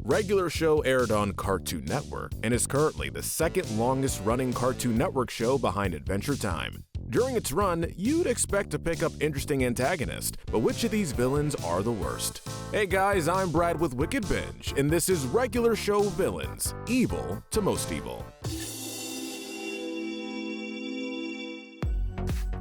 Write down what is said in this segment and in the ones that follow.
Regular Show aired on Cartoon Network and is currently the second longest running Cartoon Network show behind Adventure Time. During its run, you'd expect to pick up interesting antagonists, but which of these villains are the worst? Hey guys, I'm Brad with Wicked Binge, and this is Regular Show Villains, Evil to Most Evil.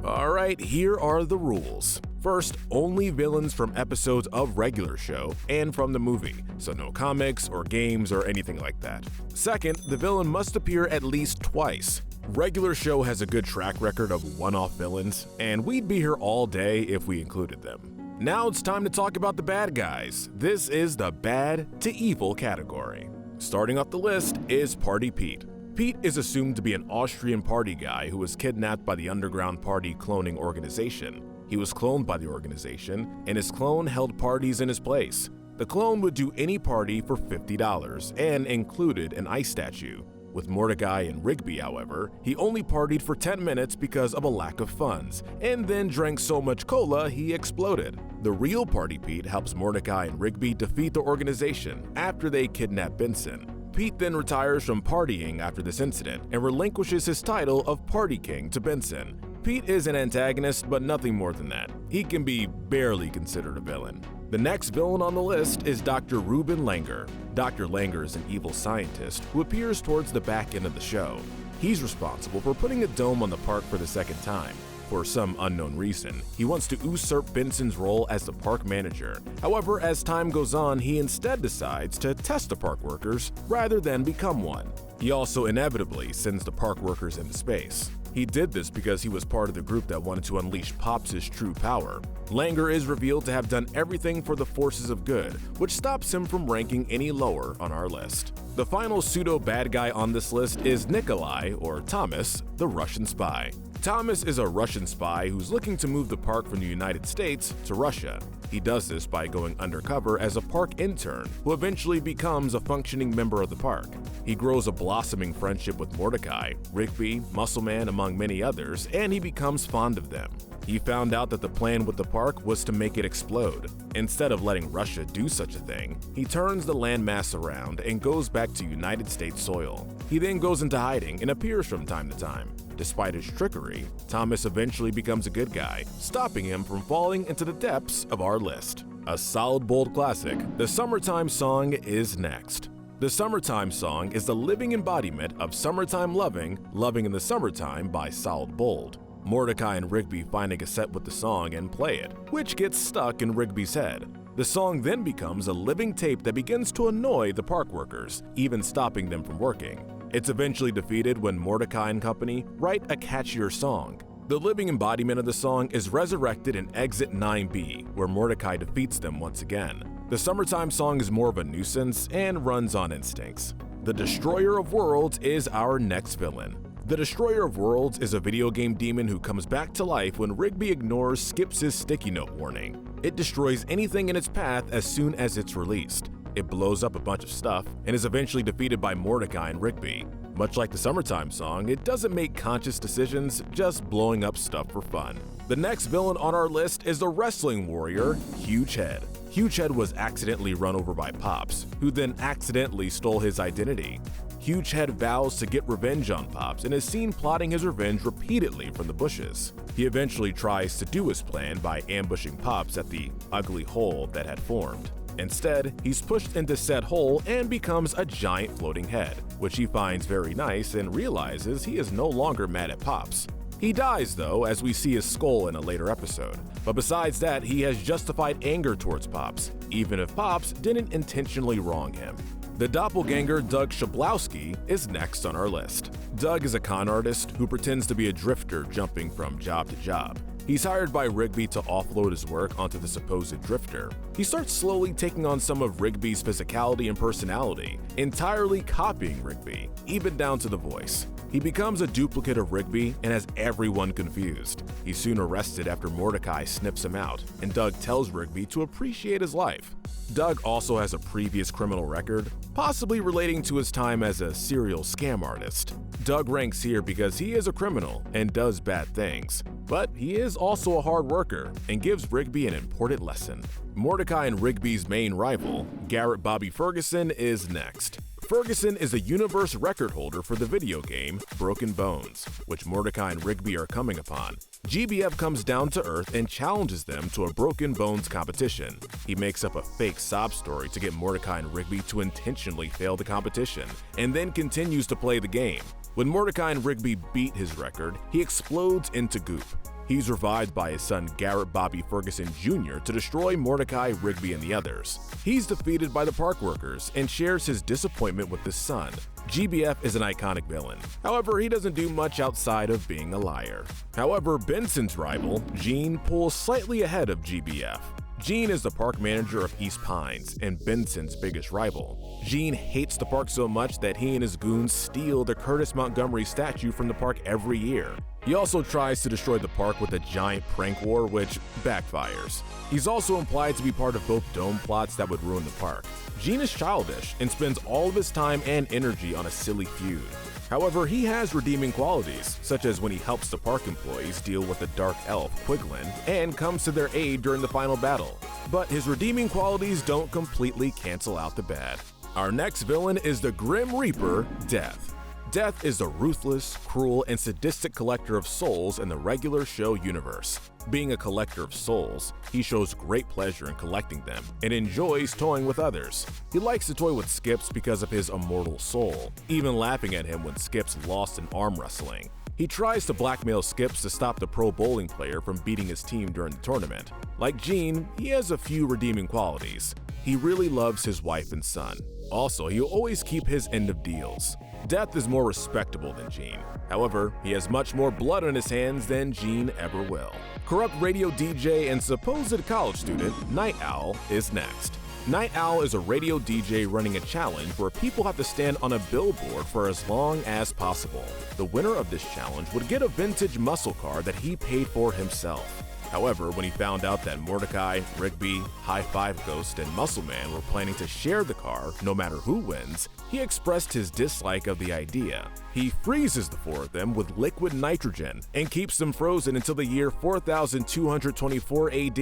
Alright, here are the rules. First, only villains from episodes of Regular Show and from the movie, so no comics or games or anything like that. Second, the villain must appear at least twice. Regular Show has a good track record of one-off villains, and we'd be here all day if we included them. Now it's time to talk about the bad guys. This is the bad to evil category. Starting off the list is Party Pete. Pete is assumed to be an Austrian party guy who was kidnapped by the underground party cloning organization. He was cloned by the organization, and his clone held parties in his place. The clone would do any party for $50 and included an ice statue. With Mordecai and Rigby, however, he only partied for 10 minutes because of a lack of funds, and then drank so much cola he exploded. The real Party Pete helps Mordecai and Rigby defeat the organization after they kidnap Benson. Pete then retires from partying after this incident and relinquishes his title of Party King to Benson. Pete is an antagonist, but nothing more than that. He can be barely considered a villain. The next villain on the list is Dr. Ruben Langer. Dr. Langer is an evil scientist who appears towards the back end of the show. He's responsible for putting a dome on the park for the second time. For some unknown reason, he wants to usurp Benson's role as the park manager. However, as time goes on, he instead decides to test the park workers rather than become one. He also inevitably sends the park workers into space. He did this because he was part of the group that wanted to unleash Pops' true power. Langer is revealed to have done everything for the forces of good, which stops him from ranking any lower on our list. The final pseudo-bad guy on this list is Nikolai, or Thomas, the Russian spy. Thomas is a Russian spy who's looking to move the park from the United States to Russia. He does this by going undercover as a park intern who eventually becomes a functioning member of the park. He grows a blossoming friendship with Mordecai, Rigby, Muscleman, among many others, and he becomes fond of them. He found out that the plan with the park was to make it explode. Instead of letting Russia do such a thing, he turns the landmass around and goes back to United States soil. He then goes into hiding and appears from time to time. Despite his trickery, Thomas eventually becomes a good guy, stopping him from falling into the depths of our list. A solid bold classic, the Summertime Song is next. The Summertime Song is the living embodiment of summertime loving in the summertime by Solid Bold. Mordecai and Rigby find a cassette with the song and play it, which gets stuck in Rigby's head. The song then becomes a living tape that begins to annoy the park workers, even stopping them from working. It's eventually defeated when Mordecai and company write a catchier song. The living embodiment of the song is resurrected in Exit 9B, where Mordecai defeats them once again. The Summertime Song is more of a nuisance and runs on instincts. The Destroyer of Worlds is our next villain. The Destroyer of Worlds is a video game demon who comes back to life when Rigby ignores Skips' sticky note warning. It destroys anything in its path as soon as it's released. It blows up a bunch of stuff and is eventually defeated by Mordecai and Rigby. Much like the Summertime Song, it doesn't make conscious decisions, just blowing up stuff for fun. The next villain on our list is the wrestling warrior, Huge Head. Huge Head was accidentally run over by Pops, who then accidentally stole his identity. Huge Head vows to get revenge on Pops and is seen plotting his revenge repeatedly from the bushes. He eventually tries to do his plan by ambushing Pops at the ugly hole that had formed. Instead, he's pushed into said hole and becomes a giant floating head, which he finds very nice and realizes he is no longer mad at Pops. He dies though, as we see his skull in a later episode, but besides that, he has justified anger towards Pops, even if Pops didn't intentionally wrong him. The doppelganger Doug Shablowski is next on our list. Doug is a con artist who pretends to be a drifter jumping from job to job. He's hired by Rigby to offload his work onto the supposed drifter. He starts slowly taking on some of Rigby's physicality and personality, entirely copying Rigby, even down to the voice. He becomes a duplicate of Rigby and has everyone confused. He's soon arrested after Mordecai snips him out, and Doug tells Rigby to appreciate his life. Doug also has a previous criminal record, possibly relating to his time as a serial scam artist. Doug ranks here because he is a criminal and does bad things. but he is also a hard worker and gives Rigby an important lesson. Mordecai and Rigby's main rival, Garrett Bobby Ferguson, is next. Ferguson is a universe record holder for the video game Broken Bones, which Mordecai and Rigby are coming upon. GBF comes down to earth and challenges them to a Broken Bones competition. He makes up a fake sob story to get Mordecai and Rigby to intentionally fail the competition, and then continues to play the game. When Mordecai and Rigby beat his record, he explodes into goop. He's revived by his son Garrett Bobby Ferguson Jr. to destroy Mordecai, Rigby, and the others. He's defeated by the park workers and shares his disappointment with his son. GBF is an iconic villain. However, he doesn't do much outside of being a liar. However, Benson's rival, Gene, pulls slightly ahead of GBF. Gene is the park manager of East Pines and Benson's biggest rival. Gene hates the park so much that he and his goons steal the Curtis Montgomery statue from the park every year. He also tries to destroy the park with a giant prank war, which backfires. He's also implied to be part of both dome plots that would ruin the park. Gene is childish and spends all of his time and energy on a silly feud. However, he has redeeming qualities, such as when he helps the park employees deal with the dark elf, Quiglin, and comes to their aid during the final battle. But his redeeming qualities don't completely cancel out the bad. Our next villain is the Grim Reaper, Death. Death is a ruthless, cruel, and sadistic collector of souls in the regular show universe. Being a collector of souls, he shows great pleasure in collecting them and enjoys toying with others. He likes to toy with Skips because of his immortal soul, even laughing at him when Skips lost in arm wrestling. He tries to blackmail Skips to stop the pro bowling player from beating his team during the tournament. Like Gene, he has a few redeeming qualities. He really loves his wife and son. Also, he'll always keep his end of deals. Death is more respectable than Gene. However, he has much more blood on his hands than Gene ever will. Corrupt radio DJ and supposed college student, Night Owl, is next. Night Owl is a radio DJ running a challenge where people have to stand on a billboard for as long as possible. The winner of this challenge would get a vintage muscle car that he paid for himself. However, when he found out that Mordecai, Rigby, High Five Ghost, and Muscle Man were planning to share the car no matter who wins, he expressed his dislike of the idea. He freezes the four of them with liquid nitrogen and keeps them frozen until the year 4224 AD.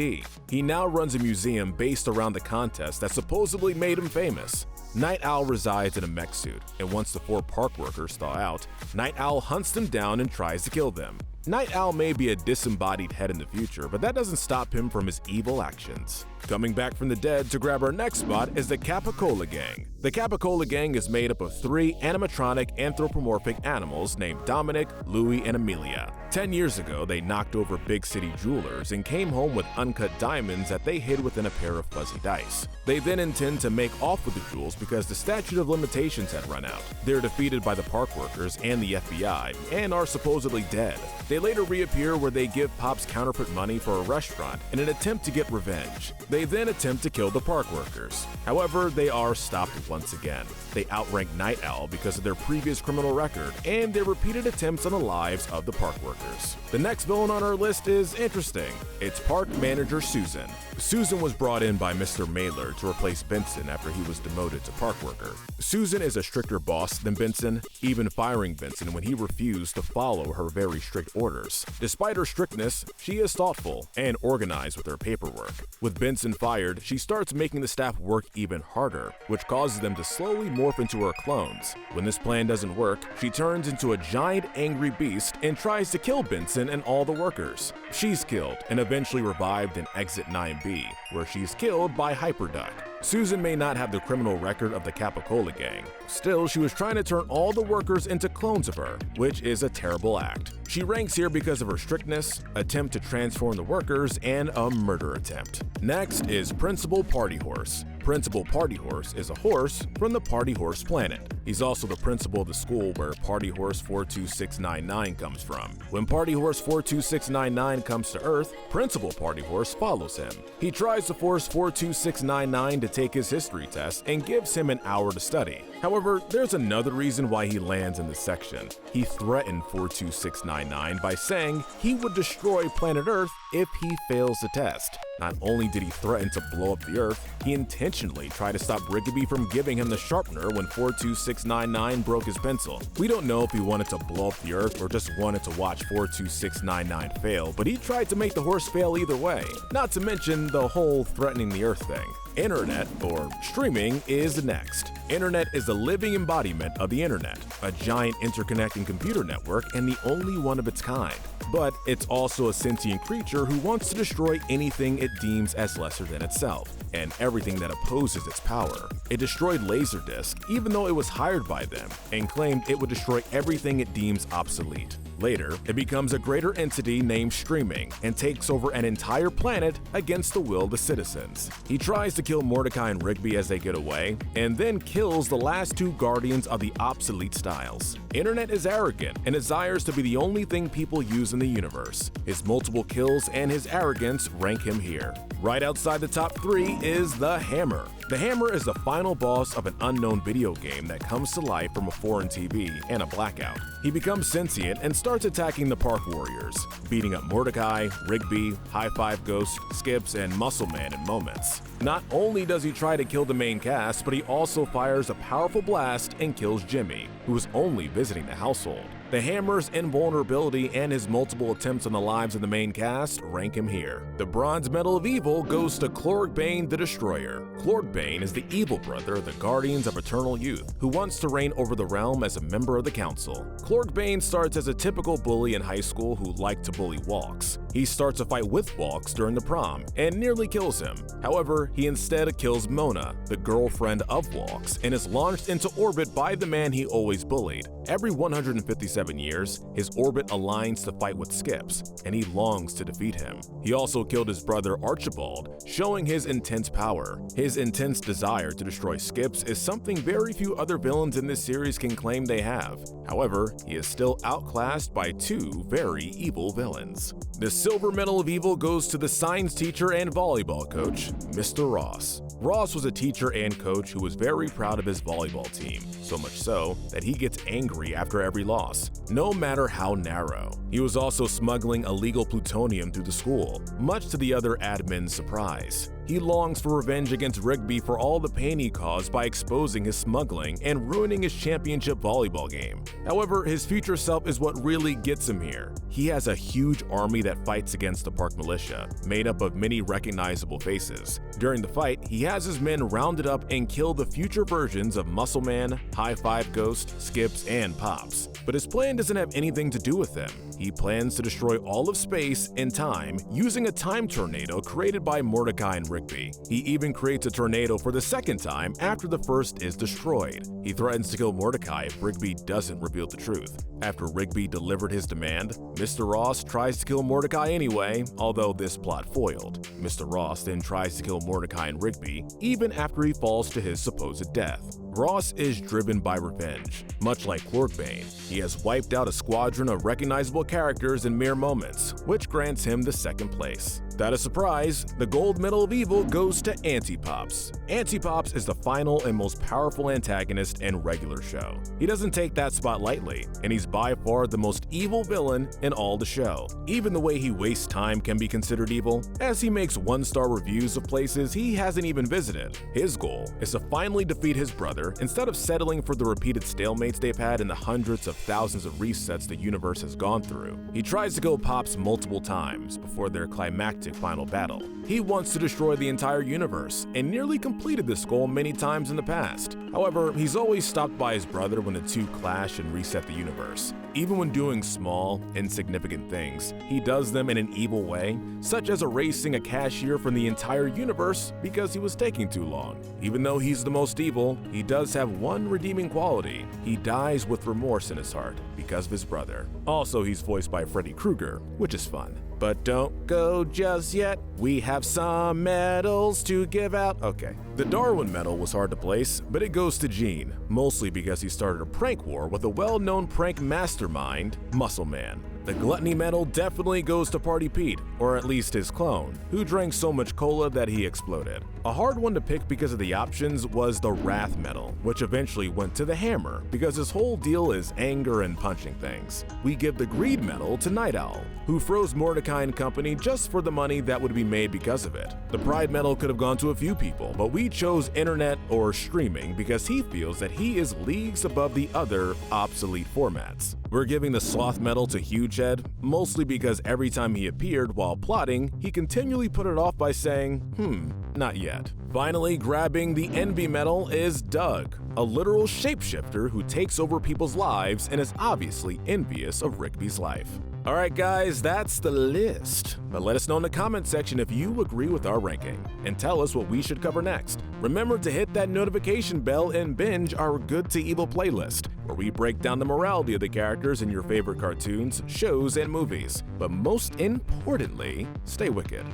He now runs a museum based around the contest that supposedly made him famous. Night Owl resides in a mech suit, and once the four park workers thaw out, Night Owl hunts them down and tries to kill them. Night Owl may be a disembodied head in the future, but that doesn't stop him from his evil actions. Coming back from the dead to grab our next spot is the Capicola Gang. The Capicola Gang is made up of 3 animatronic anthropomorphic animals named Dominic, Louie, and Amelia. 10 years ago, they knocked over big city jewelers and came home with uncut diamonds that they hid within a pair of fuzzy dice. They then intend to make off with the jewels because the statute of limitations had run out. They're defeated by the park workers and the FBI and are supposedly dead. They later reappear where they give Pops counterfeit money for a restaurant in an attempt to get revenge. They then attempt to kill the park workers. However, they are stopped once again. They outrank Night Owl because of their previous criminal record and their repeated attempts on the lives of the park workers. The next villain on our list is interesting. It's park manager Susan. Susan was brought in by Mr. Mailer to replace Benson after he was demoted to park worker. Susan is a stricter boss than Benson, even firing Benson when he refused to follow her very strict orders. Despite her strictness, she is thoughtful and organized with her paperwork. With Benson fired, she starts making the staff work even harder, which causes them to slowly morph into her clones. When this plan doesn't work, she turns into a giant angry beast and tries to kill Benson and all the workers. She's killed and eventually revived in Exit 9B, where she's killed by Hyperduck. Susan may not have the criminal record of the Capicola Gang. Still, she was trying to turn all the workers into clones of her, which is a terrible act. She ranks here because of her strictness, attempt to transform the workers, and a murder attempt. Next is Principal Party Horse. Principal Party Horse is a horse from the Party Horse planet. He's also the principal of the school where Party Horse 42699 comes from. When Party Horse 42699 comes to Earth, Principal Party Horse follows him. He tries to force 42699 to take his history test and gives him an hour to study. However, there's another reason why he lands in this section. He threatened 42699 by saying he would destroy planet Earth if he fails the test. Not only did he threaten to blow up the Earth, he intentionally tried to stop Rigby from giving him the sharpener when 42699 broke his pencil. We don't know if he wanted to blow up the Earth or just wanted to watch 42699 fail, but he tried to make the horse fail either way. Not to mention the whole threatening the Earth thing. Internet, or streaming, is next. Internet is the living embodiment of the internet, a giant interconnecting computer network and the only one of its kind. But it's also a sentient creature who wants to destroy anything it deems as lesser than itself, and everything that opposes its power. It destroyed Laserdisc, even though it was hired by them, and claimed it would destroy everything it deems obsolete. Later, it becomes a greater entity named Streaming and takes over an entire planet against the will of the citizens. He tries to kill Mordecai and Rigby as they get away, and then kills the last two guardians of the obsolete styles. Internet is arrogant and desires to be the only thing people use in the universe. His multiple kills and his arrogance rank him here. Right outside the top 3 is the Hammer. The Hammer is the final boss of an unknown video game that comes to life from a foreign TV and a blackout. He becomes sentient and starts attacking the park warriors, beating up Mordecai, Rigby, High Five Ghost, Skips, and Muscle Man in moments. Not only does he try to kill the main cast, but he also fires a powerful blast and kills Jimmy, who is only visiting the household. The Hammer's invulnerability and his multiple attempts on the lives of the main cast rank him here. The Bronze Medal of Evil goes to Clorg Bane the Destroyer. Clorg Bane is the evil brother of the Guardians of Eternal Youth, who wants to reign over the realm as a member of the council. Clorg Bane starts as a typical bully in high school who liked to bully Walks. He starts a fight with Walks during the prom and nearly kills him. However, he instead kills Mona, the girlfriend of Walks, and is launched into orbit by the man he always bullied. Every 157 years, his orbit aligns to fight with Skips, and he longs to defeat him. He also killed his brother Archibald, showing his intense power. His intense desire to destroy Skips is something very few other villains in this series can claim they have. However, he is still outclassed by 2 very evil villains. The Silver Medal of Evil goes to the science teacher and volleyball coach, Mr. Ross. Ross was a teacher and coach who was very proud of his volleyball team, so much so that he gets angry after every loss, no matter how narrow. He was also smuggling illegal plutonium through the school, much to the other admin's surprise. He longs for revenge against Rigby for all the pain he caused by exposing his smuggling and ruining his championship volleyball game. However, his future self is what really gets him here. He has a huge army that fights against the park militia, made up of many recognizable faces. During the fight, he has his men rounded up and kill the future versions of Muscle Man, High Five Ghost, Skips, and Pops. But his plan doesn't have anything to do with them. He plans to destroy all of space and time using a time tornado created by Mordecai and Rigby. He even creates a tornado for the second time after the first is destroyed. He threatens to kill Mordecai if Rigby doesn't reveal the truth. After Rigby delivered his demand, Mr. Ross tries to kill Mordecai anyway, although this plot foiled. Mr. Ross then tries to kill Mordecai and Rigby, even after he falls to his supposed death. Ross is driven by revenge. Much like Clorg Bane, he has wiped out a squadron of recognizable characters in mere moments, which grants him the second place. Without a surprise, the Gold Medal of Evil goes to Antipops. Antipops is the final and most powerful antagonist in regular show. He doesn't take that spot lightly, and he's by far the most evil villain in all the show. Even the way he wastes time can be considered evil, as he makes 1-star reviews of places he hasn't even visited. His goal is to finally defeat his brother instead of settling for the repeated stalemates they've had in the hundreds of thousands of resets the universe has gone through. He tries to kill Pops multiple times before their climactic final battle. He wants to destroy the entire universe and nearly completed this goal many times in the past. However, he's always stopped by his brother when the two clash and reset the universe. Even when doing small, insignificant things, he does them in an evil way, such as erasing a cashier from the entire universe because he was taking too long. Even though he's the most evil, he does have one redeeming quality. He dies with remorse in his heart because of his brother. Also, he's voiced by Freddy Krueger, which is fun. But don't go just yet, we have some medals to give out. Okay. The Darwin medal was hard to place, but it goes to Gene, mostly because he started a prank war with a well-known prank mastermind, Muscle Man. The Gluttony medal definitely goes to Party Pete, or at least his clone, who drank so much cola that he exploded. A hard one to pick because of the options was the Wrath medal, which eventually went to the Hammer because his whole deal is anger and punching things. We give the Greed medal to Night Owl, who froze Mordecai and company just for the money that would be made because of it. The Pride medal could have gone to a few people, but we chose internet or streaming because he feels that he is leagues above the other obsolete formats. We're giving the Sloth medal to Hugehead, mostly because every time he appeared while plotting, he continually put it off by saying, not yet. Finally, grabbing the Envy medal is Doug, a literal shapeshifter who takes over people's lives and is obviously envious of Rigby's life. Alright guys, that's the list. But let us know in the comment section if you agree with our ranking, and tell us what we should cover next. Remember to hit that notification bell and binge our Good to Evil playlist, where we break down the morality of the characters in your favorite cartoons, shows, and movies. But most importantly, stay wicked.